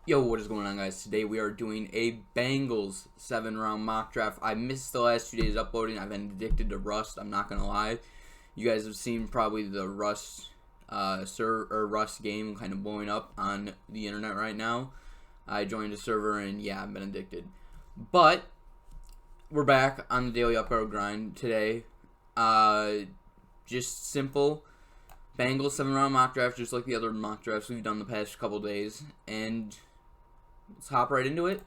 Yo, what is going on, guys? Today we are doing a Bengals 7-round mock draft. I missed the last 2 days uploading. I've been addicted to Rust. I'm not gonna lie. You guys have seen probably the Rust Rust game kind of blowing up on the internet right now. I joined a server and yeah, I've been addicted. But we're back on the daily upload grind today. Just simple Bengals 7-round mock draft, just like the other mock drafts we've done the past couple days, and let's hop right into it.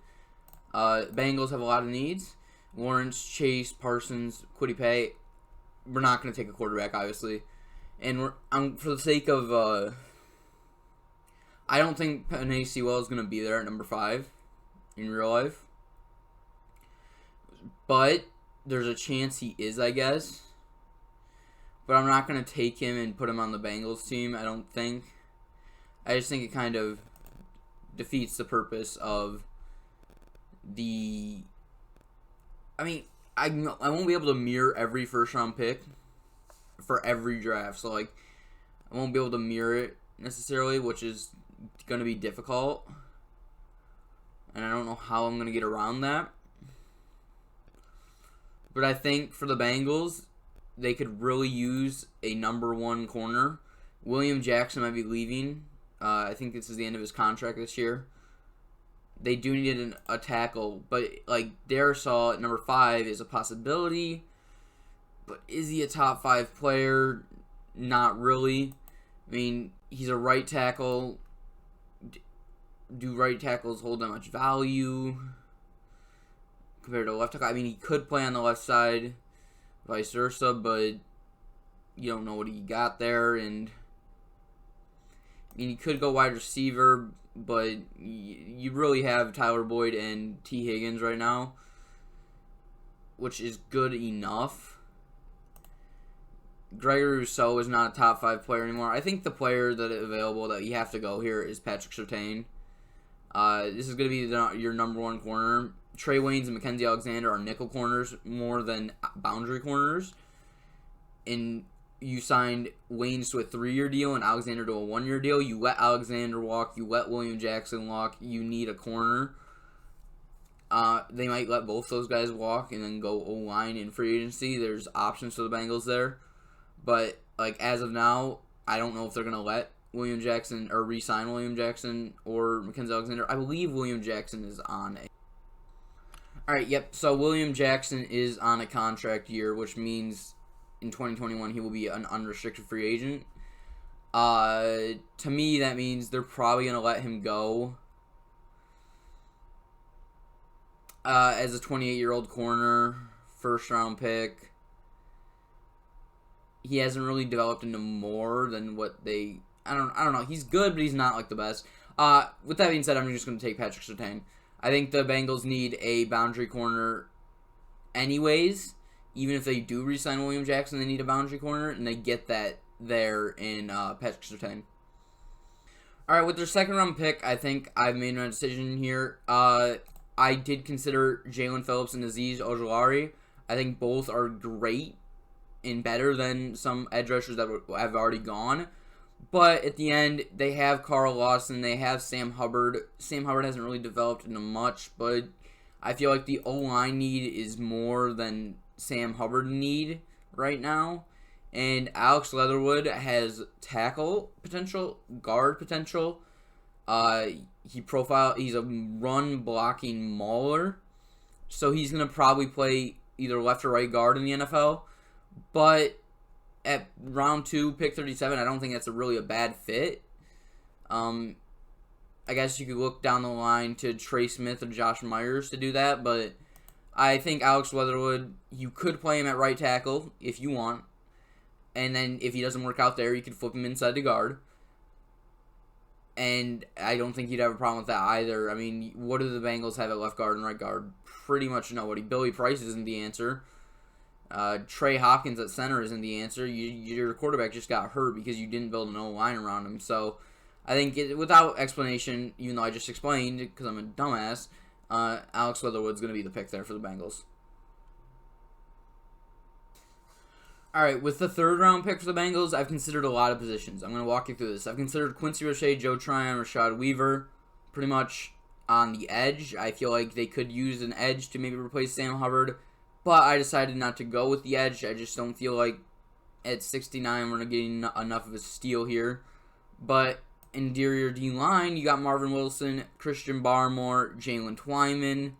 Bengals have a lot of needs. Lawrence, Chase, Parsons, Kwity Paye. We're not going to take a quarterback, obviously. And for the sake of, I don't think Penei Sewell is going to be there at number 5 in real life. But there's a chance he is, I guess. But I'm not going to take him and put him on the Bengals team, I don't think. I just think it kind of defeats the purpose of the... I mean, I won't be able to mirror every first-round pick for every draft. So, like, I won't be able to mirror it necessarily, which is going to be difficult. And I don't know how I'm going to get around that. But I think for the Bengals, they could really use a number 1 corner. William Jackson might be leaving. I think this is the end of his contract this year. They do need a tackle, but like Darisaw at number 5 is a possibility. But is he a top 5 player? Not really. I mean, he's a right tackle. Do right tackles hold that much value compared to a left tackle? I mean, he could play on the left side, vice versa, but you don't know what he got there. And I mean, he could go wide receiver, but you really have Tyler Boyd and T. Higgins right now, which is good enough. Gregory Rousseau is not a top 5 player anymore. I think the player that is available that you have to go here is Patrick Surtain. This is going to be your number 1 corner. Trey Waynes and Mackenzie Alexander are nickel corners more than boundary corners. And you signed Waynes to a 3-year deal and Alexander to a 1-year deal. You let Alexander walk. You let William Jackson walk. You need a corner. They might let both those guys walk and then go O-line in free agency. There's options for the Bengals there. But, like, as of now, I don't know if they're going to let William Jackson or re-sign William Jackson or Mackenzie Alexander. I believe William Jackson is on a... Alright, yep, so William Jackson is on a contract year, which means in 2021 he will be an unrestricted free agent. To me, that means they're probably going to let him go as a 28-year-old corner, first-round pick. He hasn't really developed into more than what they... I don't know. He's good, but he's not, like, the best. With that being said, I'm just going to take Patrick Surtain. I think the Bengals need a boundary corner anyways. Even if they do re-sign William Jackson, they need a boundary corner, and they get that there in Patrick Surtain. Alright, with their second-round pick, I think I've made my decision here. I did consider Jalen Phillips and Azeez Ojulari. I think both are great and better than some edge rushers that have already gone. But at the end, they have Carl Lawson, they have Sam Hubbard. Sam Hubbard hasn't really developed into much, but I feel like the O-line need is more than Sam Hubbard need right now. And Alex Leatherwood has tackle potential, guard potential. He's a run-blocking mauler, so he's going to probably play either left or right guard in the NFL. But at round 2, pick 37, I don't think that's really a bad fit. I guess you could look down the line to Trey Smith or Josh Myers to do that, but I think Alex Leatherwood, you could play him at right tackle if you want. And then if he doesn't work out there, you could flip him inside the guard. And I don't think you'd have a problem with that either. I mean, what do the Bengals have at left guard and right guard? Pretty much nobody. Billy Price isn't the answer. Trey Hopkins at center isn't the answer. Your quarterback just got hurt because you didn't build an O-line around him. So I think without explanation, even though I just explained because I'm a dumbass, Alex Leatherwood's going to be the pick there for the Bengals. All right, with the third-round pick for the Bengals, I've considered a lot of positions. I'm going to walk you through this. I've considered Quincy Roche, Joe Tryon, Rashad Weaver, pretty much on the edge. I feel like they could use an edge to maybe replace Sam Hubbard, but I decided not to go with the edge. I just don't feel like at 69 we're not getting enough of a steal here. But interior D-line, you got Marvin Wilson, Christian Barmore, Jalen Twyman.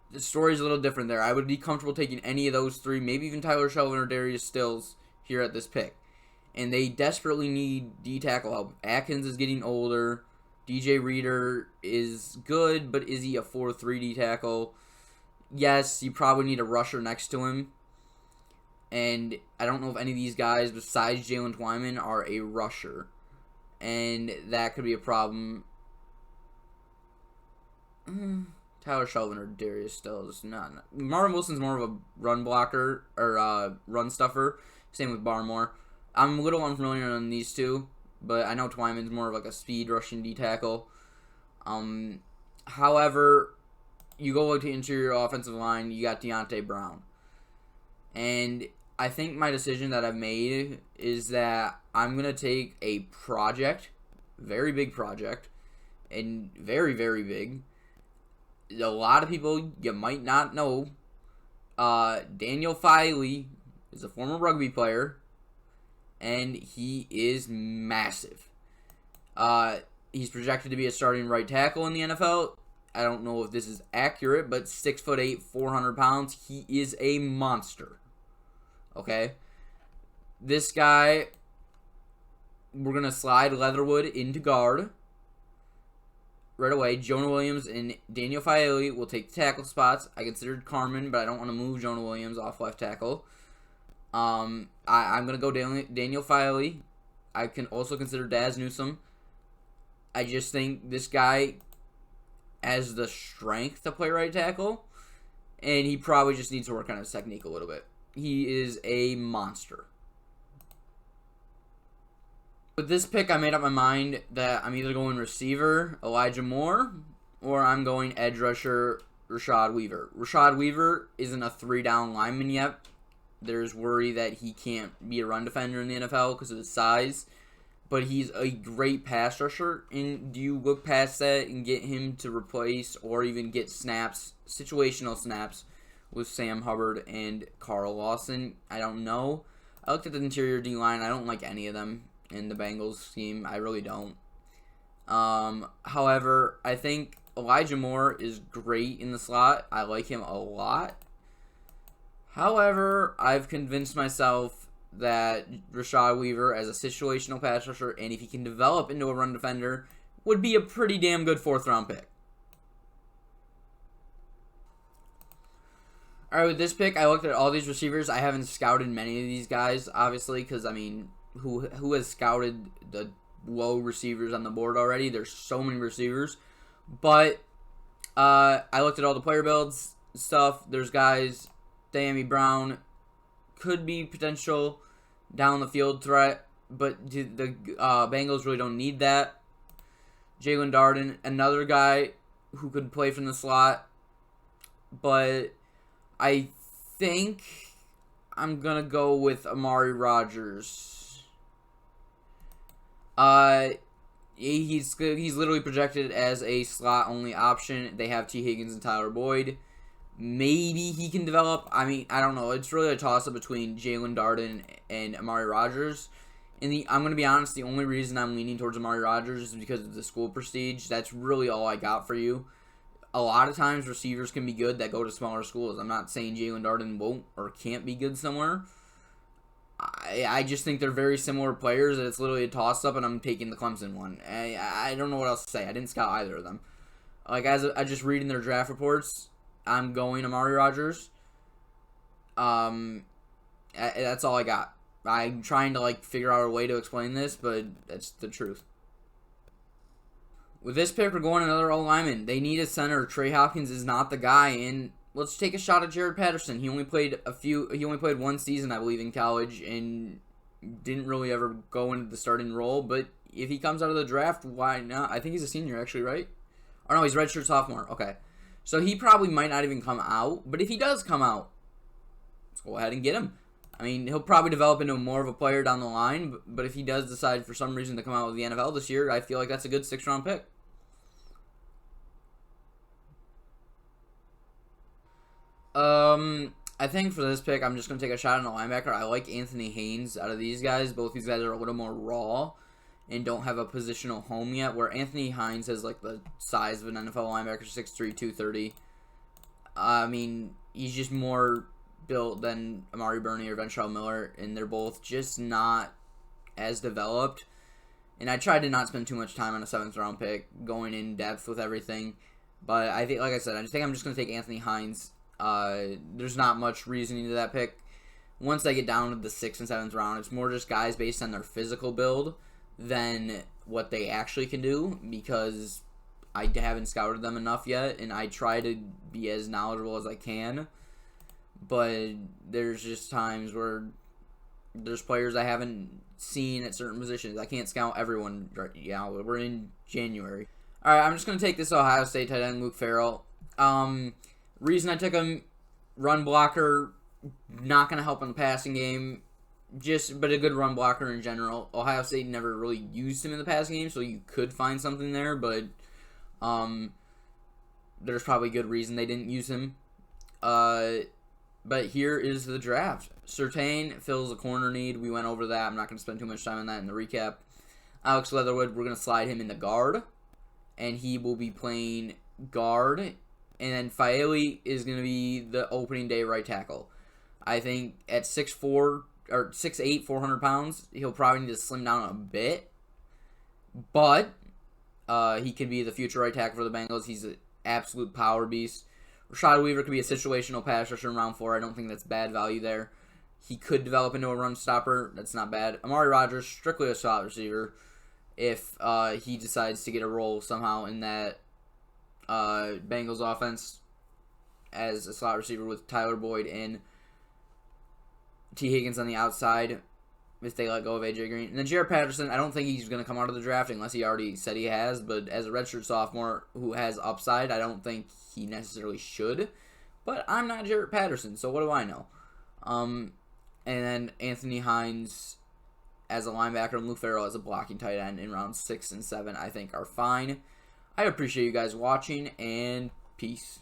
The story's a little different there. I would be comfortable taking any of those three, maybe even Tyler Shelvin or Darius Stills here at this pick. And they desperately need D-tackle help. Atkins is getting older. DJ Reader is good, but is he a 4-3 D-tackle? Yes, you probably need a rusher next to him. And I don't know if any of these guys besides Jalen Twyman are a rusher. And that could be a problem. Tyler Shelvin or Darius Stills. No. Marvin Wilson's more of a run blocker or run stuffer. Same with Barmore. I'm a little unfamiliar on these two, but I know Twyman's more of like a speed rushing D tackle. However, you go to interior offensive line, you got Deontay Brown. And I think my decision that I've made is that I'm going to take a project, very big project, and very, very big. A lot of people you might not know. Daniel Filey is a former rugby player, and he is massive. He's projected to be a starting right tackle in the NFL. I don't know if this is accurate, but 6'8", 400 pounds. He is a monster. Okay? This guy, we're going to slide Leatherwood into guard right away. Jonah Williams and Daniel Filey will take the tackle spots. I considered Carmen, but I don't want to move Jonah Williams off left tackle. I'm going to go Daniel Filey. I can also consider Daz Newsome. I just think this guy has the strength to play right tackle, and he probably just needs to work on his technique a little bit. He is a monster. With this pick, I made up my mind that I'm either going receiver, Elijah Moore, or I'm going edge rusher, Rashad Weaver. Rashad Weaver isn't a 3-down lineman yet. There's worry that he can't be a run defender in the NFL because of his size. But he's a great pass rusher. And do you look past that and get him to replace or even get snaps, situational snaps, with Sam Hubbard and Carl Lawson? I don't know. I looked at the interior D-line. I don't like any of them in the Bengals scheme. I really don't. However, I think Elijah Moore is great in the slot. I like him a lot. However, I've convinced myself that Rashad Weaver as a situational pass rusher, and if he can develop into a run defender, would be a pretty damn good 4th-round pick. Alright, with this pick, I looked at all these receivers. I haven't scouted many of these guys, obviously, because, I mean, who has scouted the low receivers on the board already? There's so many receivers. But I looked at all the player builds stuff. There's guys, Diami Brown, could be potential down the field threat, but the Bengals really don't need that. Jalen Darden, another guy who could play from the slot, but I think I'm gonna go with Amari Rodgers. He's literally projected as a slot only option. They have T. Higgins and Tyler Boyd. Maybe he can develop. I mean, I don't know. It's really a toss-up between Jalen Darden and Amari Rodgers. I'm going to be honest, the only reason I'm leaning towards Amari Rodgers is because of the school prestige. That's really all I got for you. A lot of times, receivers can be good that go to smaller schools. I'm not saying Jalen Darden won't or can't be good somewhere. I just think they're very similar players, and it's literally a toss-up, and I'm taking the Clemson one. I don't know what else to say. I didn't scout either of them. Like, I just reading their draft reports, I'm going Amari Rodgers. That's all I got. I'm trying to figure out a way to explain this, but that's the truth. With this pick, we're going another O-lineman. They need a center. Trey Hopkins is not the guy, and let's take a shot at Jared Patterson. He only played one season, I believe, in college, and didn't really ever go into the starting role. But if he comes out of the draft, why not? I think he's a senior, actually, right? Or no, he's redshirt sophomore. Okay. So he probably might not even come out. But if he does come out, let's go ahead and get him. I mean, he'll probably develop into more of a player down the line. But if he does decide for some reason to come out with the NFL this year, I feel like that's a good 6th-round pick. I think for this pick, I'm just going to take a shot on a linebacker. I like Anthony Haynes out of these guys. Both these guys are a little more raw and don't have a positional home yet, where Anthony Hines has like the size of an NFL linebacker, 6'3", 230. I mean, he's just more built than Amari Burney or Ventrell Miller, and they're both just not as developed. And I tried to not spend too much time on a 7th round pick, going in depth with everything. But I think, like I said, I think I'm just going to take Anthony Hines. There's not much reasoning to that pick. Once I get down to the 6th and 7th round, it's more just guys based on their physical build than what they actually can do, because I haven't scouted them enough yet, and I try to be as knowledgeable as I can. But there's just times where there's players I haven't seen at certain positions. I can't scout everyone right now. We're in January. All right, I'm just going to take this Ohio State tight end, Luke Farrell. Reason I took him, run blocker, not going to help in the passing game, but a good run blocker in general. Ohio State never really used him in the passing game, so you could find something there, but there's probably good reason they didn't use him. But here is the draft. Surtain fills a corner need. We went over that. I'm not going to spend too much time on that in the recap. Alex Leatherwood, we're going to slide him into guard, and he will be playing guard. And then Faeli is going to be the opening day right tackle. I think at 6'4", or 6'8", 400 pounds, he'll probably need to slim down a bit. But he could be the future right tackle for the Bengals. He's an absolute power beast. Rashad Weaver could be a situational pass rusher in round 4. I don't think that's bad value there. He could develop into a run stopper. That's not bad. Amari Rodgers, strictly a slot receiver. If he decides to get a role somehow in that Bengals offense as a slot receiver with Tyler Boyd and T. Higgins on the outside, if they let go of A.J. Green. And then Jaret Patterson, I don't think he's going to come out of the draft unless he already said he has, but as a redshirt sophomore who has upside, I don't think he necessarily should. But I'm not Jaret Patterson, so what do I know? And then Anthony Hines as a linebacker and Luke Farrell as a blocking tight end in rounds 6 and 7, I think are fine. I appreciate you guys watching, and peace.